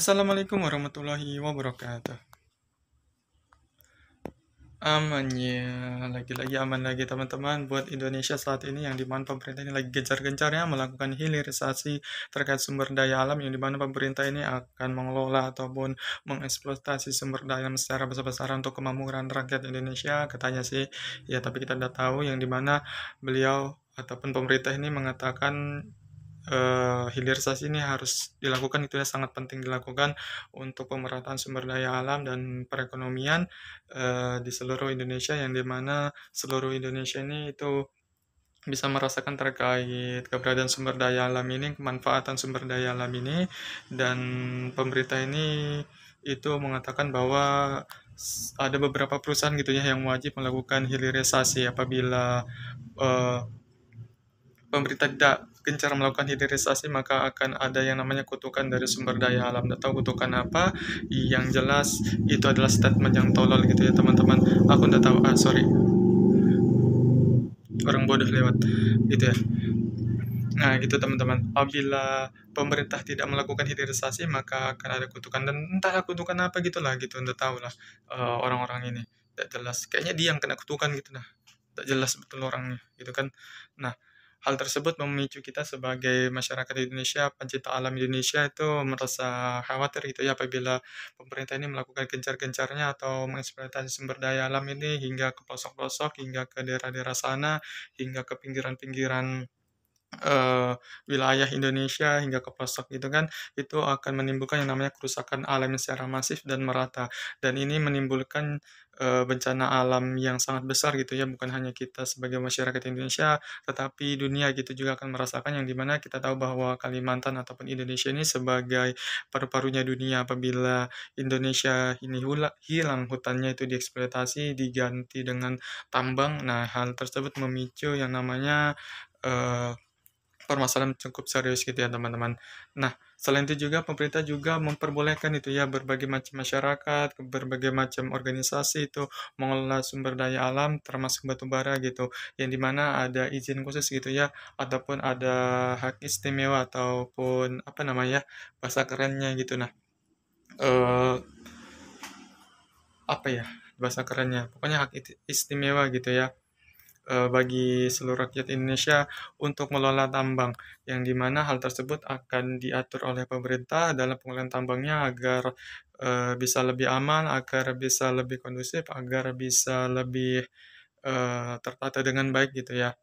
Assalamualaikum warahmatullahi wabarakatuh. Aman ya, lagi-lagi aman lagi teman-teman buat Indonesia saat ini yang dimana pemerintah ini lagi gencar-gencarnya melakukan hilirisasi terkait sumber daya alam yang dimana pemerintah ini akan mengelola ataupun mengeksploitasi sumber daya alam secara besar-besaran untuk kemakmuran rakyat Indonesia katanya sih ya, tapi kita tidak tahu yang dimana beliau ataupun pemerintah ini mengatakan hilirisasi ini harus dilakukan, itu ya sangat penting dilakukan untuk pemerataan sumber daya alam dan perekonomian di seluruh Indonesia yang dimana seluruh Indonesia ini itu bisa merasakan terkait keberadaan sumber daya alam ini, kemanfaatan sumber daya alam ini, dan pemerintah ini itu mengatakan bahwa ada beberapa perusahaan gitu ya yang wajib melakukan hilirisasi apabila eh, pemerintah tidak gencar melakukan hilirisasi maka akan ada yang namanya kutukan dari sumber daya alam. Tidak tahu kutukan apa, yang jelas itu adalah statement yang tolol gitu ya teman-teman. Aku tidak tahu, sorry, orang bodoh lewat gitu ya. Nah gitu teman-teman, apabila pemerintah tidak melakukan hilirisasi maka akan ada kutukan, dan entah kutukan apa gitulah gitu, tidak tahu lah orang-orang ini tidak jelas, kayaknya dia yang kena kutukan gitu nah, tak jelas betul orangnya gitu kan. Nah, hal tersebut memicu kita sebagai masyarakat Indonesia, pencinta alam Indonesia itu merasa khawatir gitu ya apabila pemerintah ini melakukan gencar-gencarnya atau mengeksploitasi sumber daya alam ini hingga ke pelosok-pelosok, hingga ke daerah-daerah sana, hingga ke pinggiran-pinggiran eh, wilayah Indonesia hingga ke pelosok gitu kan, itu akan menimbulkan yang namanya kerusakan alam secara masif dan merata, dan ini menimbulkan bencana alam yang sangat besar gitu ya, bukan hanya kita sebagai masyarakat Indonesia tetapi dunia gitu juga akan merasakan, yang dimana kita tahu bahwa Kalimantan ataupun Indonesia ini sebagai paru-parunya dunia. Apabila Indonesia ini hilang hutannya itu dieksploitasi diganti dengan tambang, nah hal tersebut memicu yang namanya eh, permasalahan cukup serius gitu ya teman-teman. Nah, selain itu juga pemerintah juga memperbolehkan itu ya berbagai macam masyarakat, berbagai macam organisasi itu mengelola sumber daya alam termasuk batu bara gitu. Yang dimana ada izin khusus gitu ya, ataupun ada hak istimewa ataupun apa namanya bahasa kerennya gitu. Nah, eh, apa ya bahasa kerennya? Pokoknya hak istimewa gitu ya, bagi seluruh rakyat Indonesia untuk mengelola tambang, yang dimana hal tersebut akan diatur oleh pemerintah dalam pengelolaan tambangnya agar bisa lebih aman, agar bisa lebih kondusif, agar bisa lebih tertata dengan baik gitu ya.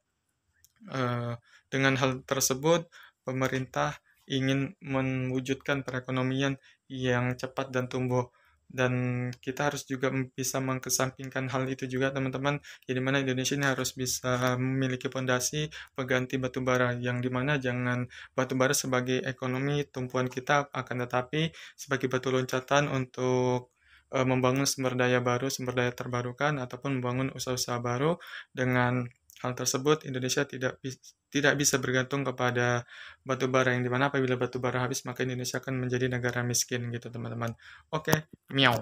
Eh, dengan hal tersebut, pemerintah ingin mewujudkan perekonomian yang cepat dan tumbuh. Dan kita harus juga bisa mengkesampingkan hal itu juga teman-teman, jadi mana Indonesia ini harus bisa memiliki fondasi pengganti batu bara, yang dimana jangan batu bara sebagai ekonomi tumpuan kita, akan tetapi sebagai batu loncatan untuk membangun sumber daya baru, sumber daya terbarukan, ataupun membangun usaha-usaha baru. Dengan hal tersebut, Indonesia tidak bisa bergantung kepada batu bara, yang dimana apabila batu bara habis, maka Indonesia akan menjadi negara miskin gitu teman-teman. Oke, miau.